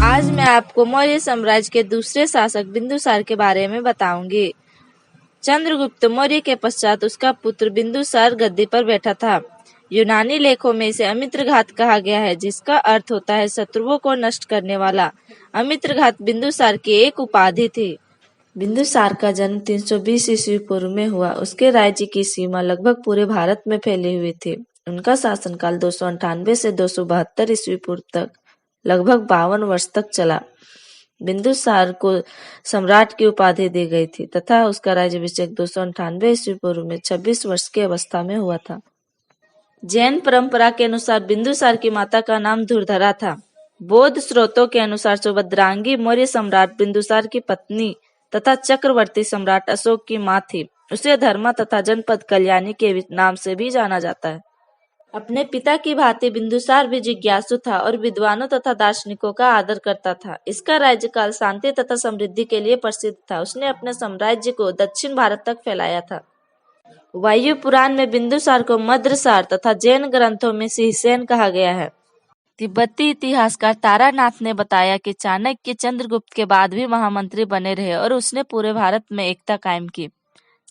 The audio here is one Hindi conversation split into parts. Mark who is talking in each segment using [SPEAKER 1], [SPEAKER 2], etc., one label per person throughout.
[SPEAKER 1] आज मैं आपको मौर्य साम्राज्य के दूसरे शासक बिंदुसार के बारे में बताऊंगी। चंद्रगुप्त मौर्य के पश्चात उसका पुत्र बिंदुसार गद्दी पर बैठा था। यूनानी लेखों में इसे अमित्रघात कहा गया है, जिसका अर्थ होता है शत्रुओं को नष्ट करने वाला। अमित्रघात बिंदुसार की एक उपाधि थी। बिंदुसार का जन्म 320 ईस्वी पूर्व में हुआ। उसके राज्य की सीमा लगभग पूरे भारत में फैली हुई थी। उनका शासनकाल 298 से 272 ईस्वी पूर्व तक लगभग 52 वर्ष तक चला। बिंदुसार को सम्राट की उपाधि दी गई थी तथा उसका राज्याभिषेक 298 ईस्वी पूर्व में 26 वर्ष की अवस्था में हुआ था। जैन परंपरा के अनुसार बिंदुसार की माता का नाम धुरधरा था। बौद्ध स्रोतों के अनुसार सुभद्रांगी मौर्य सम्राट बिंदुसार की पत्नी तथा चक्रवर्ती सम्राट अशोक की मां थी। उसे धर्मा तथा जनपद कल्याणी के नाम से भी जाना जाता है। अपने पिता की भांति बिंदुसार भी जिज्ञासु था और विद्वानों तथा दार्शनिकों का आदर करता था। इसका राज्यकाल शांति तथा समृद्धि के लिए प्रसिद्ध था। उसने अपने साम्राज्य को दक्षिण भारत तक फैलाया था। वायु पुराण में बिंदुसार को मद्रसार तथा जैन ग्रंथों में सिंहसेन कहा गया है। तिब्बती इतिहासकार तारानाथ ने बताया कि चाणक्य चंद्रगुप्त के बाद भी महामंत्री बने रहे और उसने पूरे भारत में एकता कायम की।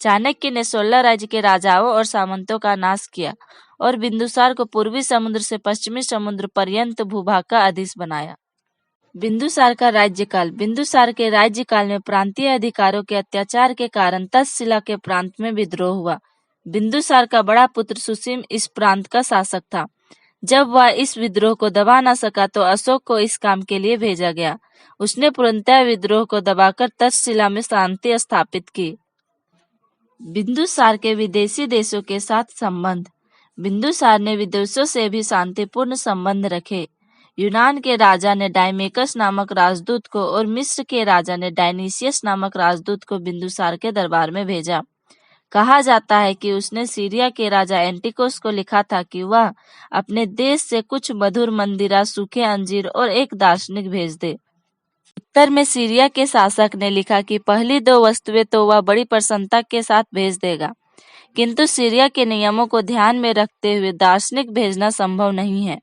[SPEAKER 1] चाणक्य ने 16 राज्य के राजाओं और सामंतों का नाश किया और बिंदुसार को पूर्वी समुद्र से पश्चिमी समुद्र पर्यंत भूभाग का अधीश बनाया। बिंदुसार का राज्यकाल। बिंदुसार के राज्यकाल में प्रांतीय अधिकारों के अत्याचार के कारण तक्षशिला के प्रांत में विद्रोह हुआ। बिंदुसार का बड़ा पुत्र सुसीम इस प्रांत का शासक था। जब वह इस विद्रोह को दबा न सका तो अशोक को इस काम के लिए भेजा गया। उसने पूर्णतः विद्रोह को दबाकर तक्षशिला में शांति स्थापित की। बिंदुसार के विदेशी देशों के साथ संबंध। बिंदुसार ने विदेशों से भी शांतिपूर्ण संबंध रखे। यूनान के राजा ने डायमेकस नामक राजदूत को और मिस्र के राजा ने डायनीसियस नामक राजदूत को बिंदुसार के दरबार में भेजा। कहा जाता है कि उसने सीरिया के राजा एंटिकोस को लिखा था कि वह अपने देश से कुछ मधुर मंदिरा, सूखे अंजीर और एक दार्शनिक भेज दे। उत्तर में सीरिया के शासक ने लिखा कि पहली 2 वस्तुएं तो वह बड़ी प्रसन्नता के साथ भेज देगा, किंतु सीरिया के नियमों को ध्यान में रखते हुए दार्शनिक भेजना संभव नहीं है।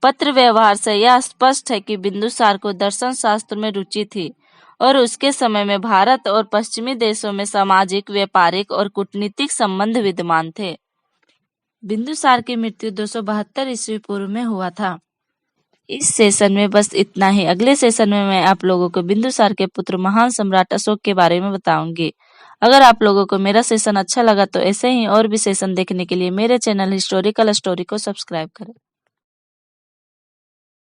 [SPEAKER 1] पत्र व्यवहार से यह स्पष्ट है कि बिंदुसार को दर्शन शास्त्र में रुचि थी और उसके समय में भारत और पश्चिमी देशों में सामाजिक, व्यापारिक और कूटनीतिक संबंध विद्यमान थे। बिंदुसार की मृत्यु 272 ईस्वी पूर्व में हुआ था। इस सेशन में बस इतना ही। अगले सेशन में मैं आप लोगों को बिंदुसार के पुत्र महान सम्राट अशोक के बारे में बताऊंगी। अगर आप लोगों को मेरा सेशन अच्छा लगा तो ऐसे ही और भी सेशन देखने के लिए मेरे चैनल हिस्टोरिकल स्टोरी को सब्सक्राइब करें।